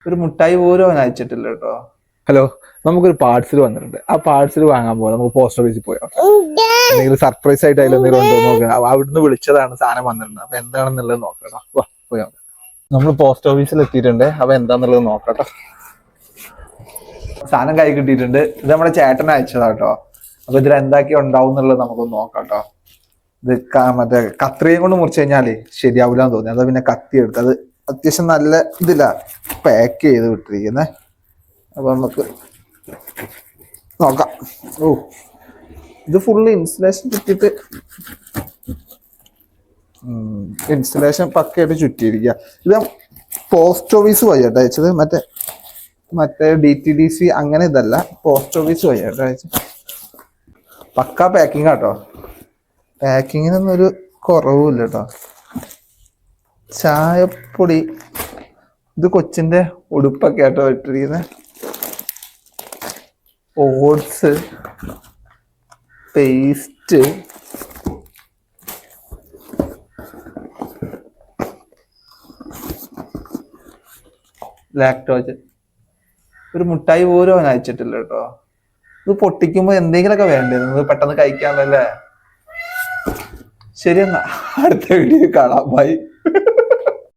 ഒരു മുട്ടായി പോലും അവൻ അയച്ചിട്ടില്ല കേട്ടോ. ഹലോ, നമുക്കൊരു പാർസൽ വന്നിട്ടുണ്ട്. ആ പാർസൽ വാങ്ങാൻ പോകാം. നമുക്ക് പോസ്റ്റ് ഓഫീസിൽ പോയോ? എന്തെങ്കിലും സർപ്രൈസ് ആയിട്ട് അതിൽ എന്തെങ്കിലും ഉണ്ടോ നോക്കണം. അവിടുന്ന് വിളിച്ചതാണ്, സാധനം വന്നിട്ടുണ്ട്. അപ്പൊ എന്താണെന്നുള്ളത് നോക്കണം. പോയാ നമ്മൾ പോസ്റ്റ് ഓഫീസിൽ എത്തിയിട്ടുണ്ട്. അപ്പൊ എന്താന്നുള്ളത് നോക്കട്ടോ. സാധനം കൈ കിട്ടിയിട്ടുണ്ട്. ഇത് നമ്മുടെ ചേട്ടൻ അയച്ചതാട്ടോ. അപ്പൊ ഇതിൽ എന്തൊക്കെ ഉണ്ടാവും എന്നുള്ളത് നമുക്കൊന്ന് നോക്കാട്ടോ. ഇത് മറ്റേ കത്രികയും കൊണ്ട് മുറിച്ച് കഴിഞ്ഞാല് ശരിയാവില്ലാന്ന് തോന്നി. അത് പിന്നെ കത്തി എടുത്ത് അത് അത്യാവശ്യം നല്ല ഇതിലാ പാക്ക് ചെയ്ത് വിട്ടിരിക്കുന്നത്. അപ്പൊ നമുക്ക് നോക്കാം. ഓ, ഇത് ഫുള്ള് ഇൻസുലേഷൻ ചുറ്റിട്ട് ഇൻസുലേഷൻ പക്കയായിട്ട് ചുറ്റിയിരിക്കുക. ഇത് പോസ്റ്റ് ഓഫീസ് വഴിയാട്ടോ അയച്ചത്. മറ്റേ DTDC അങ്ങനെ ഇതല്ല, പോസ്റ്റ് ഓഫീസ് വഴിയാട്ടോ അയച്ചത്. പക്ക പാക്കിംഗ് ആട്ടോ. പാക്കിങ്ങിനൊന്നും ഒരു കുറവുമില്ല കേട്ടോ. ചായപ്പൊടി, ഇത് കൊച്ചിന്റെ ഉടുപ്പൊക്കെ ആട്ടോ ഇട്ടിരിക്കുന്നത്. Oats, paste, Lactogen. ഒരു മുട്ടായി പോലും അവൻ അയച്ചിട്ടില്ല കേട്ടോ. ഇത് പൊട്ടിക്കുമ്പോ എന്തെങ്കിലുമൊക്കെ വേണ്ടേ, നമുക്ക് പെട്ടെന്ന് കഴിക്കാനല്ലേ. ശരി എന്നാ, അടുത്ത വീഡിയോ കാണാം. ബൈ.